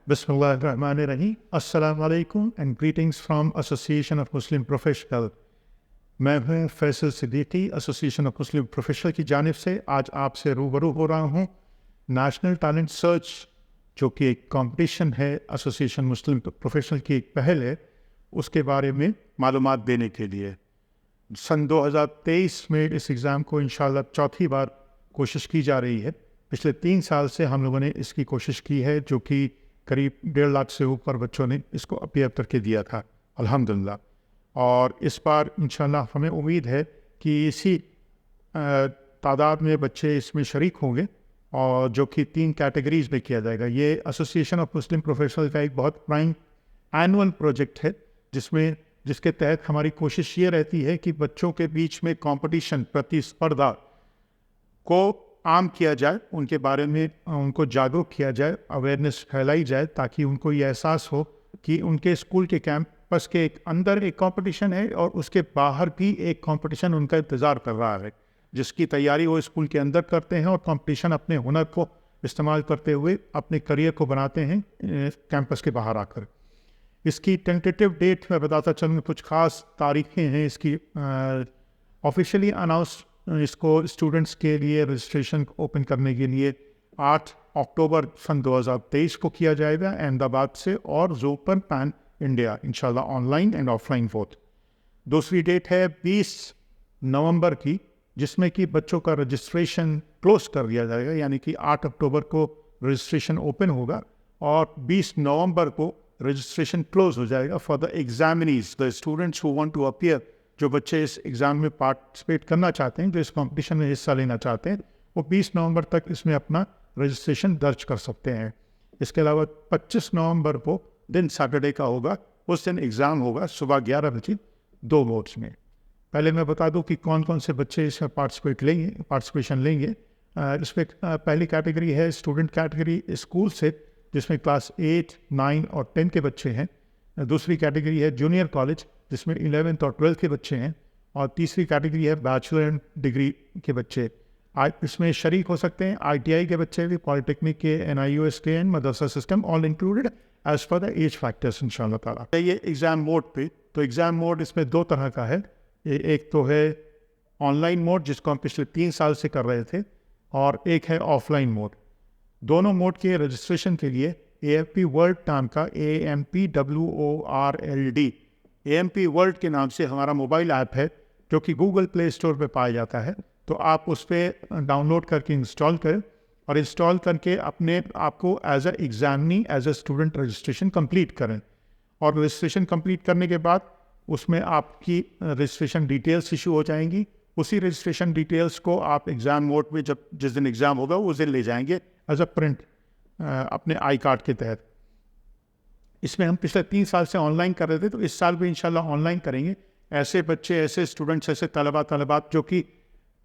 बिस्मिल्लाहिर्रहमानिर्रहीम। अस्सलाम वालेकुम and greetings from association of Muslim professional. मैं हूं Faisal Siddiqui, association of Muslim professional की जानिब से आज आपसे रूबरू हो रहा हूं। नेशनल टैलेंट सर्च जो कि एक कंपटीशन है, एसोसिएशन मुस्लिम प्रोफेशनल की एक पहल है, उसके बारे में मालूमात देने के लिए। सन 2023 में इस एग्ज़ाम को इंशाल्लाह चौथी बार कोशिश की जा रही है। पिछले 3 साल से हम लोगों ने इसकी कोशिश की है, जो कि करीब 1.5 लाख से ऊपर बच्चों ने इसको अपीयर करके दिया था, अल्हम्दुलिल्लाह। और इस बार इंशाल्लाह हमें उम्मीद है कि इसी तादाद में बच्चे इसमें शरीक होंगे, और जो कि 3 कैटेगरीज में किया जाएगा। ये एसोसिएशन ऑफ मुस्लिम प्रोफेशनल का एक बहुत प्राइम एनुअल प्रोजेक्ट है, जिसके तहत हमारी कोशिश ये रहती है कि बच्चों के बीच में कंपटीशन, प्रतिस्पर्धा को आम किया जाए, उनके बारे में उनको जागरूक किया जाए, अवेयरनेस फैलाई जाए, ताकि उनको ये एहसास हो कि उनके स्कूल के कैंपस के अंदर एक कंपटीशन है और उसके बाहर भी एक कंपटीशन उनका इंतज़ार कर रहा है, जिसकी तैयारी वो स्कूल के अंदर करते हैं और कंपटीशन अपने हुनर को इस्तेमाल करते हुए अपने करियर को बनाते हैं कैंपस के बाहर आकर। इसकी टेंटेटिव डेट मैं बताता चलूँ, कुछ ख़ास तारीखें हैं इसकी। ऑफिशियली अनाउंस इसको स्टूडेंट्स के लिए रजिस्ट्रेशन ओपन करने के लिए 8 अक्टूबर सन 2023 को किया जाएगा अहमदाबाद से, और ज़ूम पर पैन इंडिया इंशाल्लाह ऑनलाइन एंड ऑफलाइन बोथ। दूसरी डेट है 20 नवंबर की, जिसमें कि बच्चों का रजिस्ट्रेशन क्लोज कर दिया जाएगा, यानी कि 8 अक्टूबर को रजिस्ट्रेशन ओपन होगा और 20 नवंबर को रजिस्ट्रेशन क्लोज हो जाएगा for the examinees, the students who want to appear. जो बच्चे इस एग्ज़ाम में पार्टिसिपेट करना चाहते हैं, जो इस कंपटीशन में हिस्सा लेना चाहते हैं, वो 20 नवंबर तक इसमें अपना रजिस्ट्रेशन दर्ज कर सकते हैं। इसके अलावा 25 नवंबर को दिन सैटरडे का होगा, उस दिन एग्ज़ाम होगा सुबह 11 बजे 2 मोड्स में। पहले मैं बता दूं कि कौन कौन से बच्चे इसमें पार्टिसिपेशन लेंगे। इसमें पहली कैटेगरी है स्टूडेंट कैटेगरी स्कूल से, जिसमें क्लास 8, 9 और 10 के बच्चे हैं। दूसरी कैटेगरी है जूनियर कॉलेज, जिसमें 11th और 12th के बच्चे हैं। और तीसरी कैटेगरी है बैचलर डिग्री के बच्चे। इसमें शरीक हो सकते हैं ITI के बच्चे भी, पॉलिटेक्निक के, NIUS के, मदरसा system, all included as per the age factors इंशाल्लाह ताला। ये एग्ज़ाम मोड पे, तो एग्ज़ाम मोड इसमें 2 तरह का है। एक तो है ऑनलाइन मोड, जिसको हम पिछले 3 साल से कर रहे थे, और एक है ऑफलाइन मोड। दोनों मोड के रजिस्ट्रेशन के लिए AMP वर्ल्ड नाम का, AMPWORLD, AMP वर्ल्ड के नाम से हमारा मोबाइल ऐप है, जो कि गूगल प्ले स्टोर पे पाया जाता है। तो आप उस पर डाउनलोड करके इंस्टॉल करें, और इंस्टॉल करके अपने आप को as a student registration complete करें। और रजिस्ट्रेशन कंप्लीट करने के बाद उसमें आपकी रजिस्ट्रेशन डिटेल्स इशू हो जाएंगी। उसी रजिस्ट्रेशन डिटेल्स को आप एग्ज़ाम मोड में जिस दिन एग्ज़ाम होगा उस दिन ले जाएंगे एज अ प्रिंट अपने आई कार्ड के तहत। इसमें हम पिछले 3 साल से ऑनलाइन कर रहे थे, तो इस साल भी इंशाल्लाह ऑनलाइन करेंगे। ऐसे बच्चे, ऐसे स्टूडेंट्स, ऐसे तलबात जो कि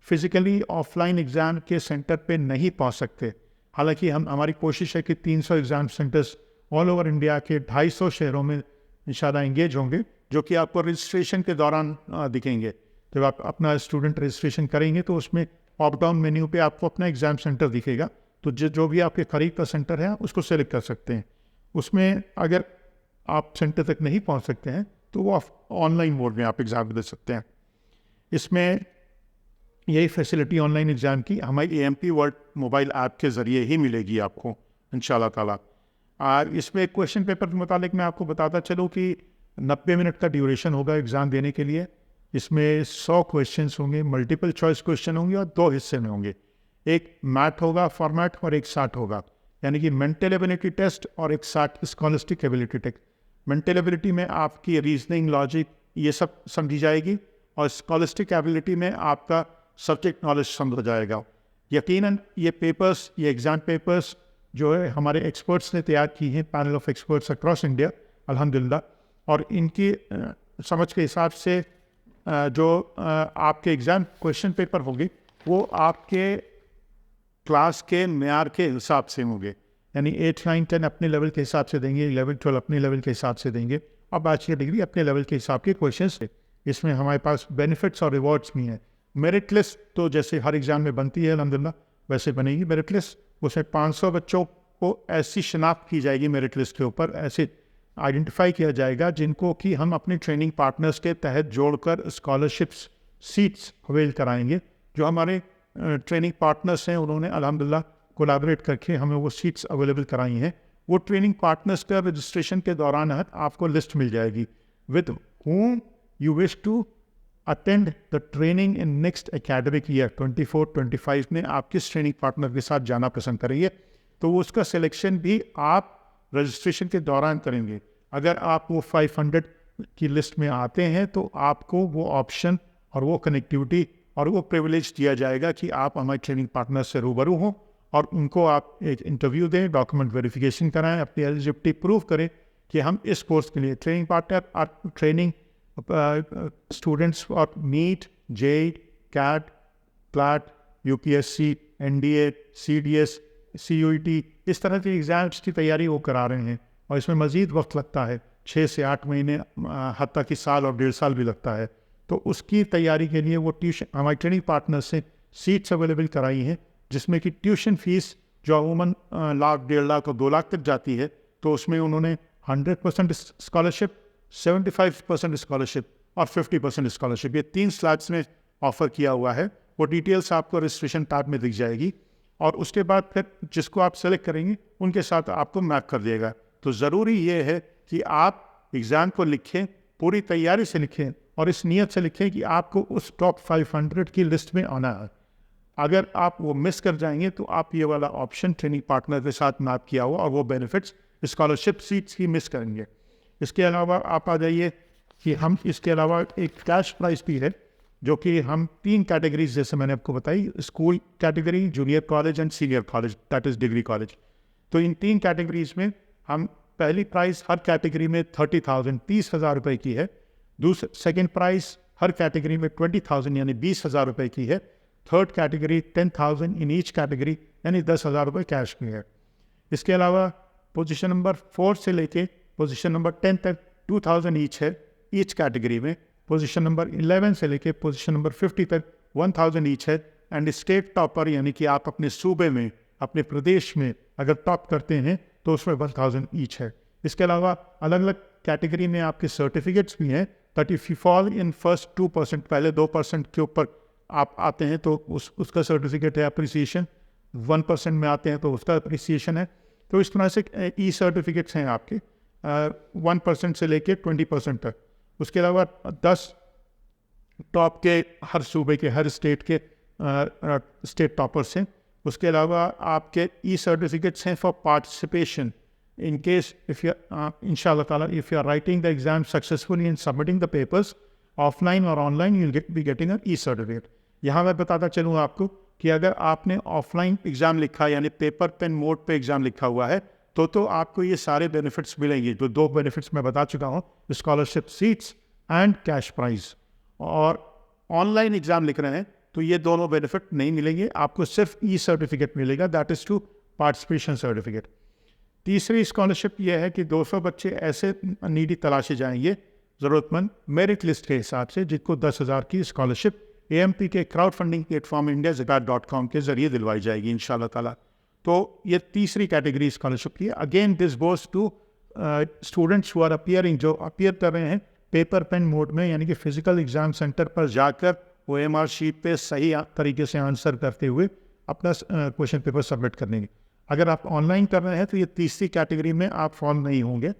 फ़िज़िकली ऑफलाइन एग्ज़ाम के सेंटर पे नहीं पहुंच सकते। हालांकि हमारी कोशिश है कि 300 exam centres all over India के 250 शहरों में इंशाल्लाह इंगेज होंगे, जो कि आपको रजिस्ट्रेशन के दौरान दिखेंगे। जब आप अपना स्टूडेंट रजिस्ट्रेशन करेंगे तो उसमें पॉप डाउन मेन्यू पे आपको अपना एग्ज़ाम सेंटर दिखेगा। तो जो भी आपके करीब का सेंटर है, उसको सेलेक्ट कर सकते हैं। उसमें अगर आप सेंटर तक नहीं पहुंच सकते हैं, तो वो ऑनलाइन मोड में आप एग्ज़ाम दे सकते हैं। इसमें यही फैसिलिटी ऑनलाइन एग्ज़ाम की हमारी AMP वर्ल्ड मोबाइल ऐप के ज़रिए ही मिलेगी आपको इंशाल्लाह ताला। और इसमें क्वेश्चन पेपर के मुतालिक मैं आपको बताता चलूँ कि 90 मिनट का ड्यूरेशन होगा एग्ज़ाम देने के लिए। इसमें 100 क्वेश्चन होंगे, मल्टीपल चॉइस क्वेश्चन होंगे, और 2 हिस्से में होंगे। एक मैथ होगा फॉर्मेट, और एक SAT होगा, यानी कि मेंटल एबिलिटी टेस्ट, और एक SAT scholastic ability test. Mental ability में आपकी रीजनिंग, लॉजिक, ये सब समझी जाएगी, और स्कॉलस्टिक एबिलिटी में आपका सब्जेक्ट नॉलेज समझ जाएगा। यकीनन ये एग्ज़ाम पेपर्स जो है हमारे एक्सपर्ट्स ने तैयार की हैं, panel of experts across India, अल्हम्दुलिल्लाह। और इनकी समझ के हिसाब से जो आपके एग्ज़ाम क्वेश्चन पेपर होंगे, वो आपके क्लास के मेयार के हिसाब से होंगे, यानी 8, 9, 10 अपने लेवल के हिसाब से देंगे, 11, 12 अपने लेवल के हिसाब से देंगे, और बैचलर डिग्री अपने लेवल के हिसाब के क्वेश्चंस है। इसमें हमारे पास बेनिफिट्स और रिवॉर्ड्स भी हैं। मेरिट लिस्ट तो जैसे हर एग्ज़ाम में बनती है अल्हम्दुलिल्लाह, वैसे बनेगी मेरिट लिस्ट। उसमें 500 बच्चों आपको ऐसी शनाख्त की जाएगी मेरिट लिस्ट के ऊपर, ऐसे आइडेंटिफाई किया जाएगा जिनको कि हम अपने ट्रेनिंग पार्टनर्स के तहत जोड़कर स्कॉलरशिप्स सीट्स अवेल कराएंगे। जो हमारे ट्रेनिंग पार्टनर्स हैं उन्होंने अल्हम्दुलिल्लाह कोलैबोरेट करके हमें वो सीट्स अवेलेबल कराई हैं। वो ट्रेनिंग पार्टनर्स का रजिस्ट्रेशन के दौरान आपको लिस्ट मिल जाएगी with whom you wish to attend the training in next academic year 24-25 में आप किस ट्रेनिंग पार्टनर के साथ जाना पसंद करेंगे, तो उसका सिलेक्शन भी आप रजिस्ट्रेशन के दौरान करेंगे। अगर आप वो 500 की लिस्ट में आते हैं तो आपको वो ऑप्शन और वो कनेक्टिविटी और वो प्रिविलेज दिया जाएगा कि आप हमारे ट्रेनिंग पार्टनर से रूबरू हों और उनको आप एक इंटरव्यू दें, डॉक्यूमेंट वेरिफिकेशन कराएं, अपनी एलिजिबिलिटी प्रूव करें कि हम इस कोर्स के लिए ट्रेनिंग पार्टनर और ट्रेनिंग स्टूडेंट्स और NEET, JEE, CAT, CLAT, UPSC, NDA, CDS, CUET, इस तरह के एग्ज़ाम्स की तैयारी वो करा रहे हैं और इसमें मज़ीद वक्त लगता है, 6 से 8 महीने, हत्ता कि साल और 1.5 साल भी लगता है। तो उसकी तैयारी के लिए वो ट्यूशन हमारे ट्रेनिंग पार्टनर से सीट्स अवेलेबल कराई हैं, जिसमें कि ट्यूशन फ़ीस जो अमूमन लाख, 1.5 लाख और 2 लाख तक जाती है, तो उसमें उन्होंने 100% स्कॉलरशिप, 75% स्कॉलरशिप और 50% स्कॉलरशिप, ये 3 स्लैब्स में ऑफ़र किया हुआ है। वो डिटेल्स आपको रजिस्ट्रेशन टैब में दिख जाएगी और उसके बाद फिर जिसको आप सेलेक्ट करेंगे उनके साथ आपको मैप कर देगा। तो ज़रूरी ये है कि आप एग्ज़ाम को लिखें, पूरी तैयारी से लिखें और इस नीयत से लिखें कि आपको उस टॉप 500 की लिस्ट में आना है। अगर आप वो मिस कर जाएंगे तो आप ये वाला ऑप्शन ट्रेनिंग पार्टनर के साथ मैप किया हुआ और वो बेनिफिट्स स्कॉलरशिप सीट्स की मिस करेंगे। इसके अलावा आप आ जाइए कि हम इसके अलावा एक कैश प्राइस भी है, जो कि हम 3 कैटेगरीज जैसे मैंने आपको बताई, school category, junior college and senior college, that is degree college. तो इन 3 कैटेगरीज में हम पहली प्राइस हर कैटेगरी में 30,000 रुपये की है। सेकेंड प्राइस हर कैटेगरी में 20,000 यानी 20,000 रुपये की है। Third category 10,000 in each category यानी 10,000 रुपये कैश की है। इसके अलावा पोजीशन नंबर 4 से लेके पोजीशन नंबर 10 तक 2,000 ईच है ईच कैटेगरी में। पोजीशन नंबर 11 से लेके पोजीशन नंबर 50 तक 1,000 ईच है। एंड स्टेट टॉपर यानी कि आप अपने सूबे में, अपने प्रदेश में अगर टॉप करते हैं तो उसमें 1,000 ईच है। इसके अलावा अलग अलग कैटेगरी में आपके सर्टिफिकेट्स भी हैं, that if you fall in first 2%, पहले 2% के ऊपर आप आते हैं तो उसका सर्टिफिकेट है अप्रिसिएशन, 1% में आते हैं तो उसका अप्रिसिएशन है। तो इस तरह से ई सर्टिफिकेट्स हैं आपके 1% से लेके 20% तक। उसके अलावा 10 टॉप के हर सूबे के, हर स्टेट के स्टेट टॉपर्स हैं। उसके अलावा आपके ई सर्टिफिकेट्स हैं for participation in case if you इंशाल्लाह ताला if you are writing the exam successfully and submitting the papers offline और online, you will be getting a e certificate. यहाँ मैं बताता चलूँ आपको कि अगर आपने ऑफलाइन एग्ज़ाम लिखा यानी पेपर पेन मोड पे एग्ज़ाम लिखा हुआ है तो आपको ये सारे बेनिफिट्स मिलेंगे। जो 2 बेनिफिट्स मैं बता चुका हूँ, scholarship seats and cash prize. और ऑनलाइन एग्ज़ाम लिख रहे हैं तो ये दोनों बेनिफिट नहीं मिलेंगे, आपको सिर्फ ई सर्टिफिकेट मिलेगा, that is to participation certificate. तीसरी स्कॉलरशिप ये है कि 200 बच्चे ऐसे नीडी तलाशे जाएंगे ज़रूरतमंद मेरिट लिस्ट के हिसाब से, जिनको 10,000 की स्कॉलरशिप AMP के क्राउड फंडिंग प्लेटफॉर्म indiazakat.com के ज़रिए दिलवाई जाएगी इंशाल्लाह ताला। तो ये तीसरी कैटेगरी स्कॉलरशिप की है। Again this goes to students who are appearing, जो अपीयर कर रहे हैं पेपर पेन मोड में, यानी कि फिजिकल एग्ज़ाम सेंटर पर जाकर वो MR शीट पे सही तरीके से आंसर करते हुए अपना क्वेश्चन पेपर सबमिट करने। अगर आप ऑनलाइन कर रहे हैं तो ये तीसरी कैटेगरी में आप फॉल नहीं होंगे।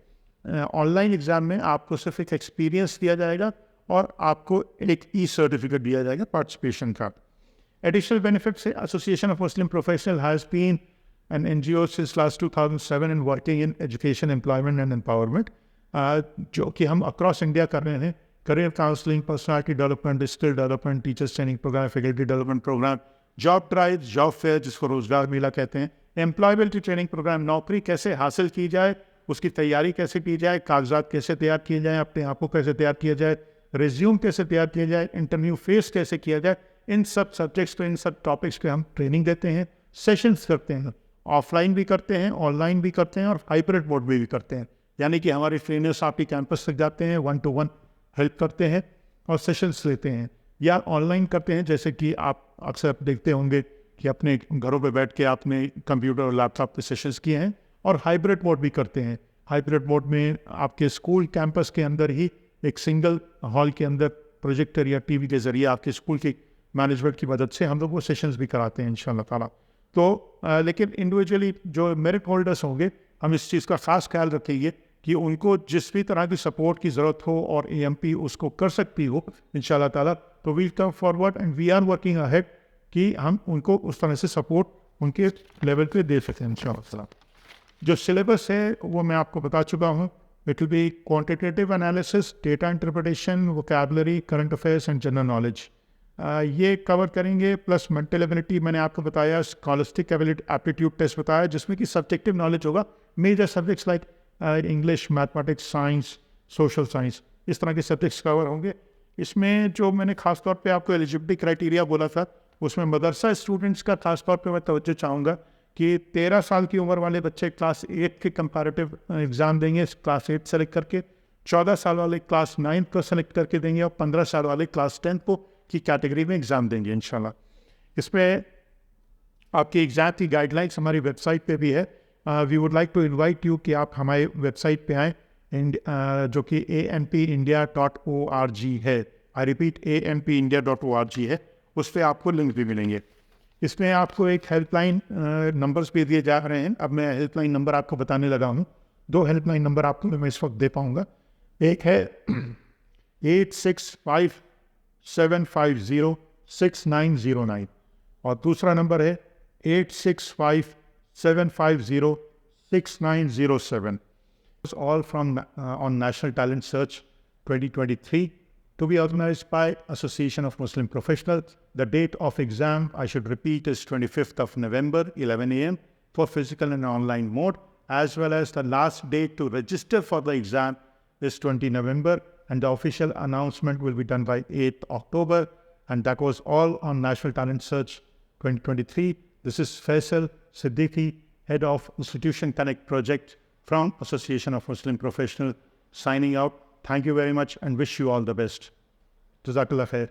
ऑनलाइन एग्ज़ाम में आपको सिर्फ एक एक्सपीरियंस दिया जाएगा और आपको एक ई सर्टिफिकेट दिया जाएगा पार्टिसिपेशन का। एडिशनल बेनिफिट से association of Muslim professional has been an NGO since last 2007 and working in education, employment and empowerment, जो कि हम अक्रॉस इंडिया कर रहे हैं। Career counselling, personality development, skill development, teachers training programme, faculty development programme, job drive, job fair जिसको रोजगार मेला कहते हैं, एम्प्लॉयबिलिटी ट्रेनिंग प्रोग्राम, नौकरी कैसे हासिल की जाए, उसकी तैयारी कैसे की जाए, कागजात कैसे तैयार किए जाए, अपने आप को कैसे तैयार किया जाए, रिज्यूम कैसे तैयार किया जाए, इंटरव्यू फेस कैसे किया जाए, इन सब सब्जेक्ट्स पे, इन सब टॉपिक्स पे हम ट्रेनिंग देते हैं, सेशंस करते हैं, ऑफलाइन भी करते हैं, ऑनलाइन भी करते हैं और हाइब्रिड मोड में भी करते हैं। यानी कि हमारे ट्रेनर्स आपकी कैंपस तक जाते हैं, 1-to-1 हेल्प करते हैं और सेशंस लेते हैं, या ऑनलाइन करते हैं। जैसे कि आप अक्सर देखते होंगे कि अपने घरों पे बैठ के आपने कंप्यूटर और लैपटॉप पे सेशंस किए हैं, और हाइब्रिड मोड भी करते हैं। हाइब्रिड मोड में आपके स्कूल कैंपस के अंदर ही एक सिंगल हॉल के अंदर प्रोजेक्टर या टीवी के ज़रिए आपके स्कूल की मैनेजमेंट की मदद से हम लोग वो सेशंस भी कराते हैं इंशाल्लाह ताला। तो लेकिन इंडिविजुअली जो मेरिट होल्डर्स होंगे, हम इस चीज़ का ख़ास ख्याल रखेंगे कि उनको जिस भी तरह की सपोर्ट की ज़रूरत हो और एएमपी उसको कर सकती हो इंशाल्लाह ताला, तो we'll come forward and we are working ahead कि हम उनको उस तरह से सपोर्ट उनके लेवल पे दे सकें इंशाल्लाह ताला। जो सिलेबस है वो मैं आपको बता चुका हूँ। It will be quantitative analysis, data interpretation, vocabulary, current affairs and general knowledge, ये कवर करेंगे। प्लस मेंटल एबिलिटी मैंने आपको बताया, स्कॉलस्टिक एप्टीट्यूड टेस्ट बताया जिसमें कि सब्जेक्टिव नॉलेज होगा। Major subjects like English, mathematics, science, social science, इस तरह के सब्जेक्ट्स कवर होंगे। इसमें जो मैंने खास तौर पे आपको एलिजिबिलिटी क्राइटेरिया बोला था, उसमें मदरसा स्टूडेंट्स का खास तौर पे मैं तवज्जो चाहूँगा कि 13 साल की उम्र वाले बच्चे क्लास 8 के कंपैरेटिव एग्ज़ाम देंगे, क्लास 8 सेलेक्ट करके, 14 साल वाले क्लास 9 को सेलेक्ट करके देंगे, और 15 साल वाले क्लास 10 को की कैटेगरी में एग्ज़ाम देंगे इंशाल्लाह। इसमें आपकी एग्ज़ाम की गाइडलाइंस हमारी वेबसाइट पे भी है। We would like to invite you कि आप हमारे वेबसाइट पे आएँ, जो कि ampindia.org है। आई रिपीट, ampindia.org है, उस पर आपको लिंक भी मिलेंगे। इसमें आपको एक हेल्पलाइन नंबर्स भी दिए जा रहे हैं। अब मैं हेल्पलाइन नंबर आपको बताने लगा हूँ। 2 हेल्पलाइन नंबर आपको मैं इस वक्त दे पाऊँगा। एक है 8657506909 और दूसरा नंबर है 8657506907। All from on National Talent Search 2023 to be organized by Association of Muslim Professionals. The date of exam, I should repeat, is 25th of November, 11 a.m. for physical and online mode, as well as the last date to register for the exam is 20 November, and the official announcement will be done by 8th October. And that was all on National Talent Search 2023. This is Faisal Siddiqui, Head of Institution Connect Project from Association of Muslim Professionals, signing out. Thank you very much and wish you all the best. Jazakallah khair.